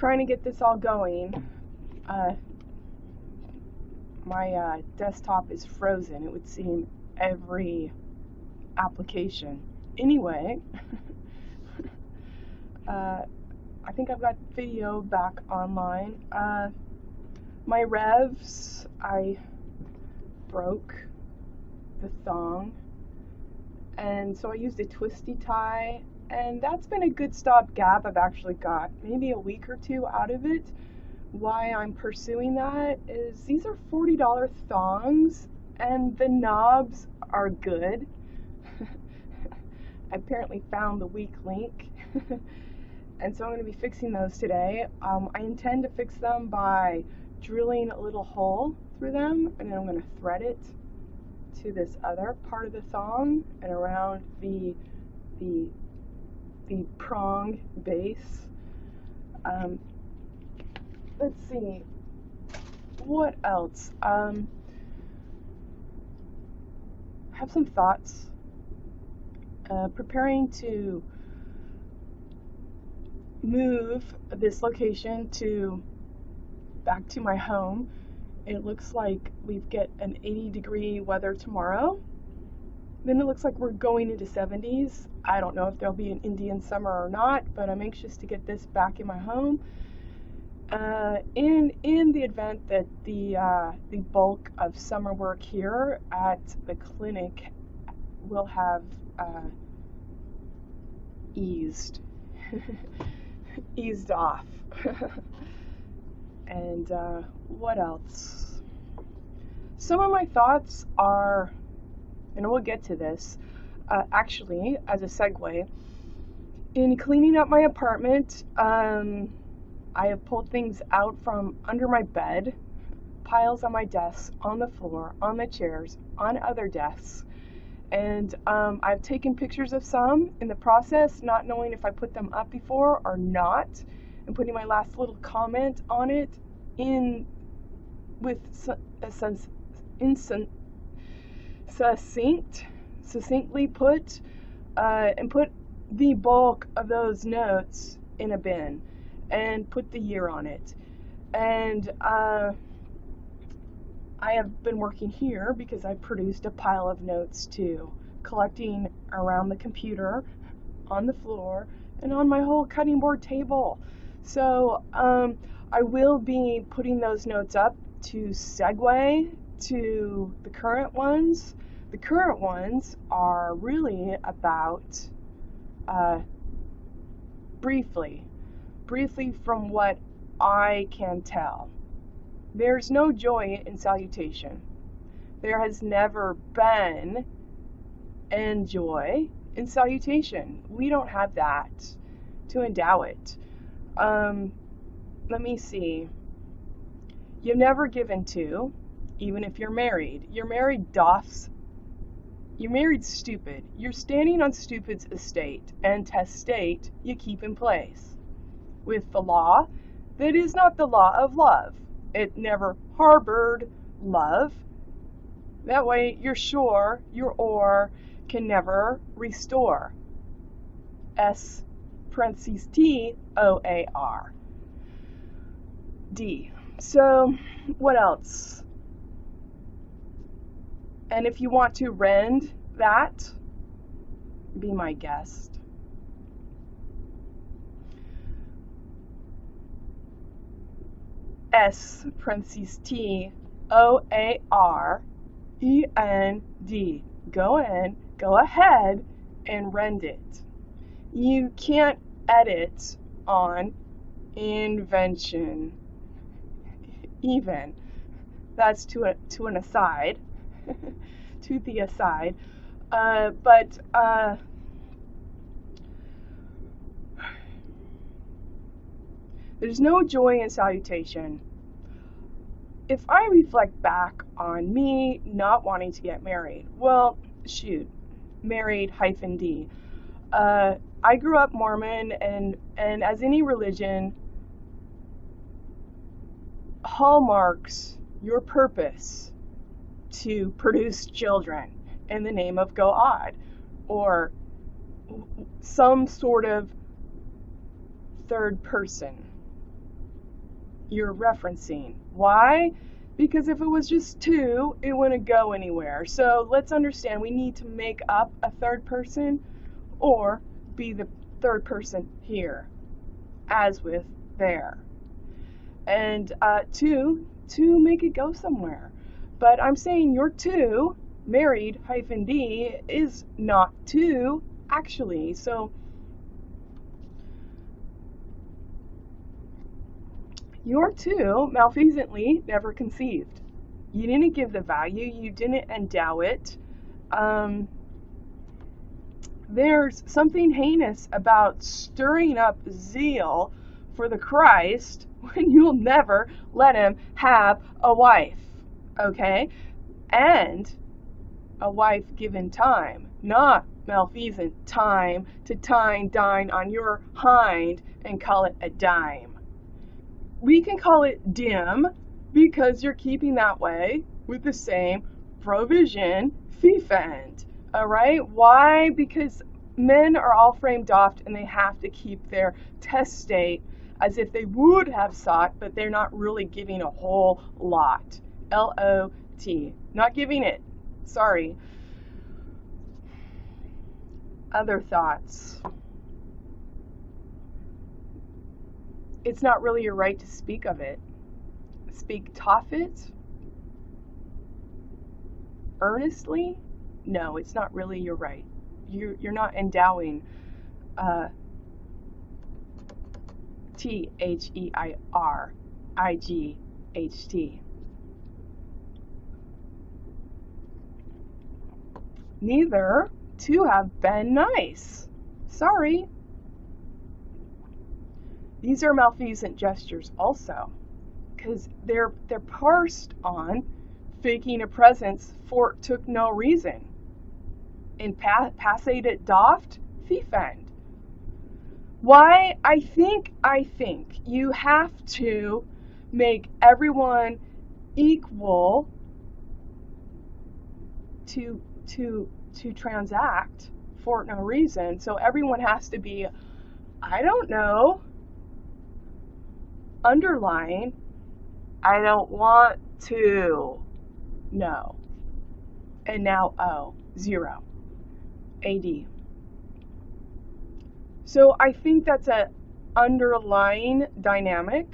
trying to get this all going. My desktop is frozen, it would seem, every application. Anyway, I think I've got video back online. My revs, I broke the thong, and so I used a twisty tie, and that's been a good stopgap. I've actually got maybe a week or two out of it. Why I'm pursuing that is these are $40 thongs, and the knobs are good. I apparently found the weak link. And so I'm going to be fixing those today. I intend to fix them by drilling a little hole through them, and then I'm going to thread it to this other part of the thong and around the prong base. Let's see, what else? I have some thoughts. Preparing to move this location back to my home. It looks like we get an 80-degree weather tomorrow. Then it looks like we're going into 70s. I don't know if there'll be an Indian summer or not, but I'm anxious to get this back in my home. In the event that the bulk of summer work here at the clinic will have eased off. And what else? Some of my thoughts are, and we'll get to this, actually, as a segue, in cleaning up my apartment. I have pulled things out from under my bed, piles on my desks, on the floor, on the chairs, on other desks, and I've taken pictures of some in the process, not knowing if I put them up before or not, and putting my last little comment on it succinctly put, and put the bulk of those notes in a bin and put the year on it. And I have been working here because I produced a pile of notes too, collecting around the computer, on the floor, and on my whole cutting board table. So I will be putting those notes up to segue to the current ones. The current ones are really about, briefly from what I can tell, there's no joy in salutation. There has never been any joy in salutation. We don't have that to endow it. Let me see. You've never given to, even if you're married. You're married stupid. You're standing on stupid's estate, and testate you keep in place. With the law that is not the law of love. It never harbored love. That way you're sure your oar can never restore. xubrnt. D. So, what else? And if you want to rend that, be my guest. xubrent. Go ahead and rend it. You can't edit on invention. Even. That's to an aside. To the aside. But there's no joy in salutation. If I reflect back on me not wanting to get married, well, shoot, married -D. I grew up Mormon, and as any religion, hallmarks your purpose to produce children in the name of God, or some sort of third person. you're referencing. Why? Because if it was just two, it wouldn't go anywhere. So let's understand we need to make up a third person or be the third person here, as with there. And two, to make it go somewhere. But I'm saying your two, married hyphen D, is not two, actually. So your two, malfeasantly, never conceived. You didn't give the value, you didn't endow it. There's something heinous about stirring up zeal for the Christ when you'll never let him have a wife, okay? And a wife given time, not malfeasant time to dine on your hind and call it a dime. We can call it dim because you're keeping that way with the same provision fee-fend, all right? Why? Because men are all framed off and they have to keep their test state as if they would have sought, but they're not really giving a whole lot. L-O-T. Not giving it. Sorry. Other thoughts. It's not really your right to speak of it. Speak Tophet? Earnestly? No, it's not really your right. You're not endowing T-H-E-I-R-I-G-H-T. Neither to have been nice. Sorry. These are malfeasant gestures also, because they're parsed on faking a presence for took no reason. In passate it doft, fee-fend. Why? I think you have to make everyone equal to transact for no reason. So everyone has to be, I don't know, underlying, I don't want to. No. And now O, 0. AD. So I think that's an underlying dynamic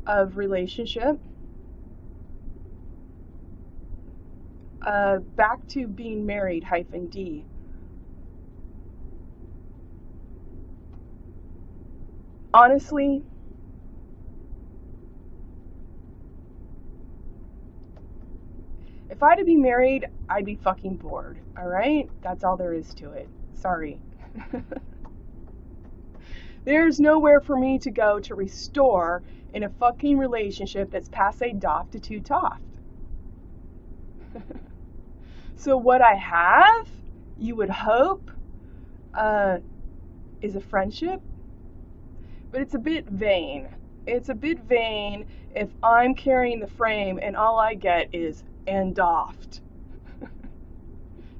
of relationship. Back to being married hyphen D. Honestly, if I had to be married, I'd be fucking bored, alright? That's all there is to it. Sorry. There's nowhere for me to go to restore in a fucking relationship that's passé doft to two toft. So what I have, you would hope, is a friendship, but it's a bit vain. It's a bit vain if I'm carrying the frame and all I get is and doft.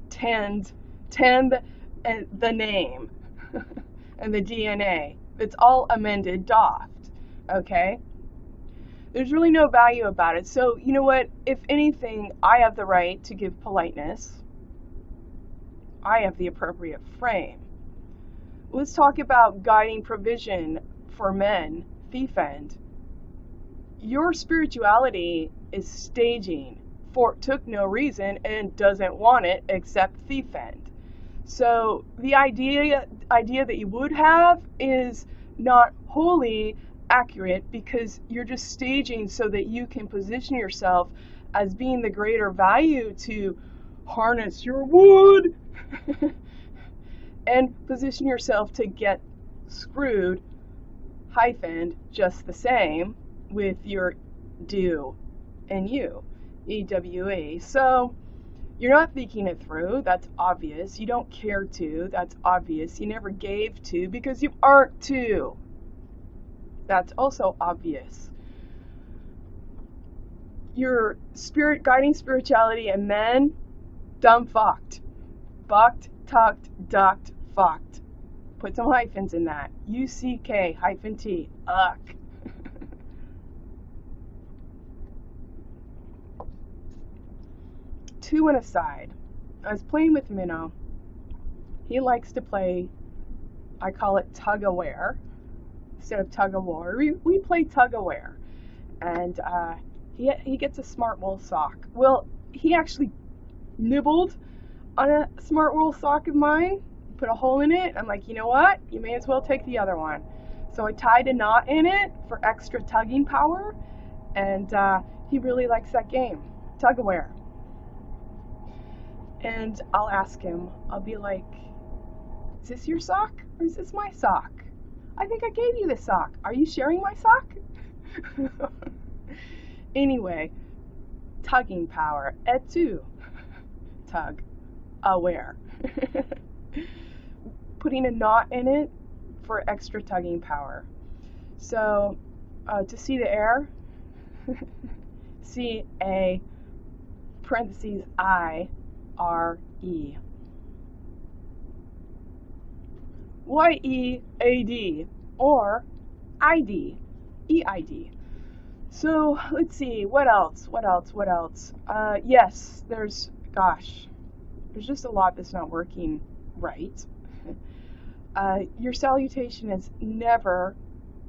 Tend and the name and the DNA. It's all amended doft. Okay? There's really no value about it. So, you know what? If anything, I have the right to give politeness. I have the appropriate frame. Let's talk about guiding provision for men, fee-fend. Your spirituality is staging for took no reason and doesn't want it except fee-fend. So the idea that you would have is not wholly accurate because you're just staging so that you can position yourself as being the greater value to harness your wood and position yourself to get screwed hyphen just the same with your do and you, EWE. So you're not thinking it through, that's obvious. You don't care to, that's obvious. You never gave to because you aren't to. That's also obvious. Your spirit guiding spirituality and men, dumb fucked. Fucked, tucked, ducked, fucked. Put some hyphens in that. UCK hyphen T. Uck. to an aside. I was playing with Minnow. He likes to play, I call it tug-aware instead of tug-of-war. We play tug-aware. And he gets a smart wool sock. Well, he actually nibbled on a smart wool sock of mine, put a hole in it. I'm like, you know what? You may as well take the other one. So I tied a knot in it for extra tugging power, and he really likes that game, tug-aware. And I'll ask him, I'll be like, is this your sock or is this my sock? I think I gave you this sock. Are you sharing my sock? Anyway, tugging power, et tu, tug, aware. Putting a knot in it for extra tugging power. So, to see the air, C-A parentheses I-R-E. Y-E-A-D or I-D, E-I-D. So, let's see, what else? Yes, there's just a lot that's not working right. Your salutation has never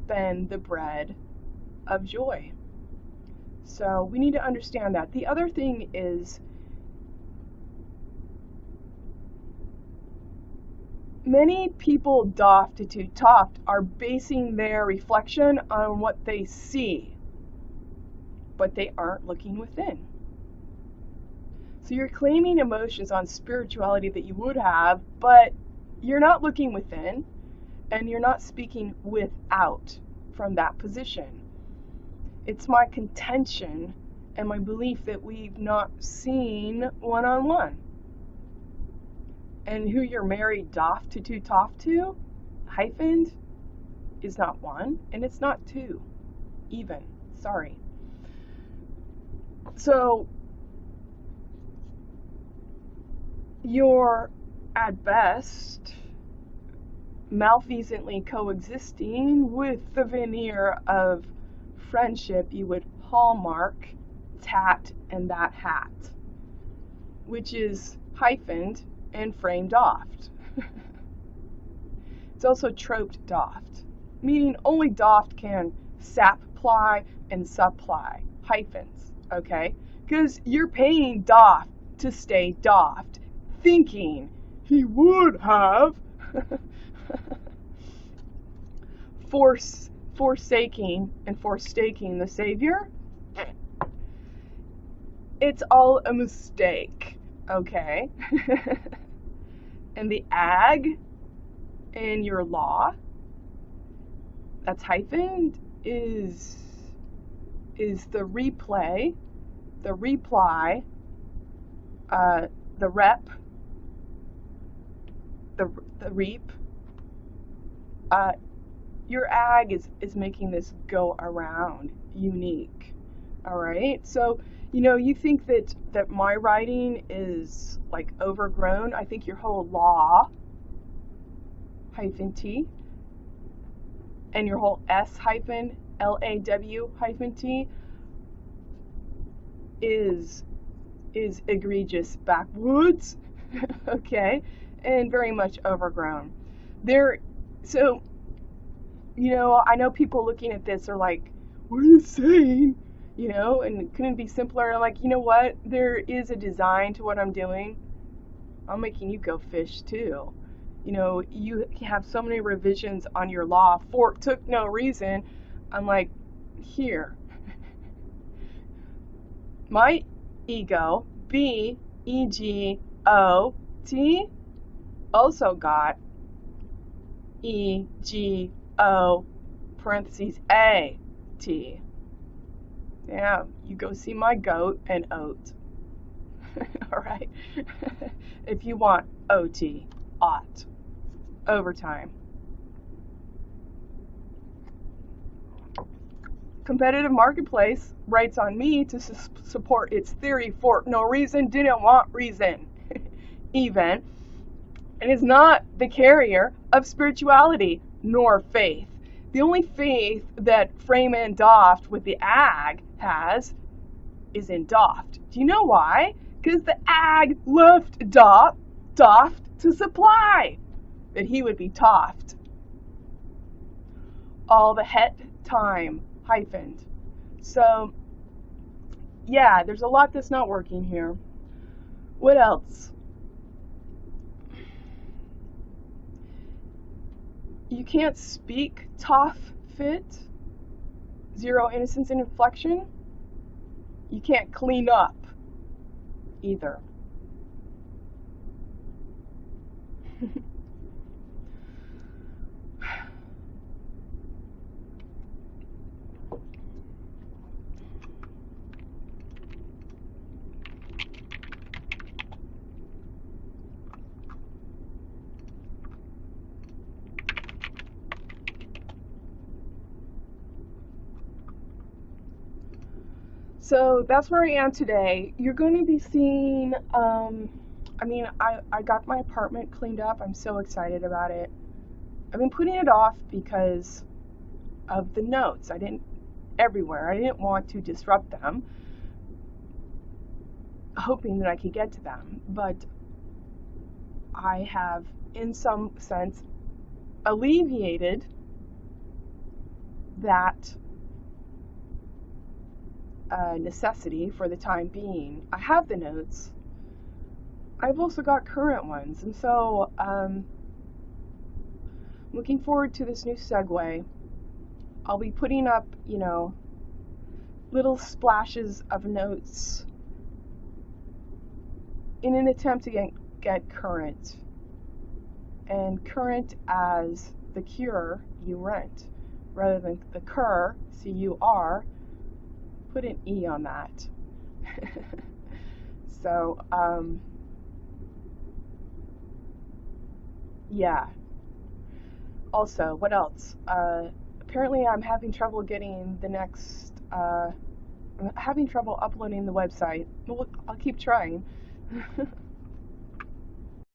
been the bread of joy. So we need to understand that. The other thing is, many people doft are basing their reflection on what they see, but they aren't looking within. So you're claiming emotions on spirituality that you would have, but you're not looking within, and you're not speaking without from that position. It's my contention and my belief that we've not seen one-on-one. And who you're married to, hyphened, is not one, and it's not two, even. Sorry. So, you're, at best, malfeasantly coexisting with the veneer of friendship you would hallmark, tat, and that hat, which is hyphened and framed oft. It's also troped doft, meaning only doft can sap-ply and supply, hyphens, okay? Because you're paying doft to stay doft, thinking he would have forsaking and forsaking the Savior. It's all a mistake, okay? And the ag in your law, that's hyphened, is the replay, the reply, the rep, the reap. Your ag is making this go around unique. All right, so you think that my writing is like overgrown. I think your whole law hyphen T and your whole S hyphen LAW hyphen T is egregious backwoods, okay, and very much overgrown. So I know people looking at this are like, what are you saying? And it couldn't be simpler. Like, you know what? There is a design to what I'm doing. I'm making you go fish too. You have so many revisions on your law took no reason. I'm like, here. My ego, B-E-G-O-T, also got E-G-O parentheses A-T. Yeah, you go see my goat and oat. All right. If you want OT, ought, overtime. Competitive Marketplace writes on me to support its theory for no reason, didn't want reason, even, and is not the carrier of spirituality nor faith. The only faith that Frame and Doft with the ag has is in Doft. Do you know why? because the ag left doffed to supply, that he would be toffed. All the het time hyphened. So, yeah, there's a lot that's not working here. What else? You can't speak toff fit, zero innocence and inflection. You can't clean up either. So that's where I am today. You're going to be seeing, I got my apartment cleaned up. I'm so excited about it. I've been putting it off because of the notes. I didn't want to disrupt them, hoping that I could get to them. But I have, in some sense, alleviated that necessity for the time being. I have the notes. I've also got current ones, and so looking forward to this new segue. I'll be putting up, little splashes of notes in an attempt to get current, and current as the cure you rent, rather than the cur, C-U-R. Put an E on that. So, yeah. Also, what else? Apparently I'm having trouble getting the next, I'm having trouble uploading the website. Well, I'll keep trying.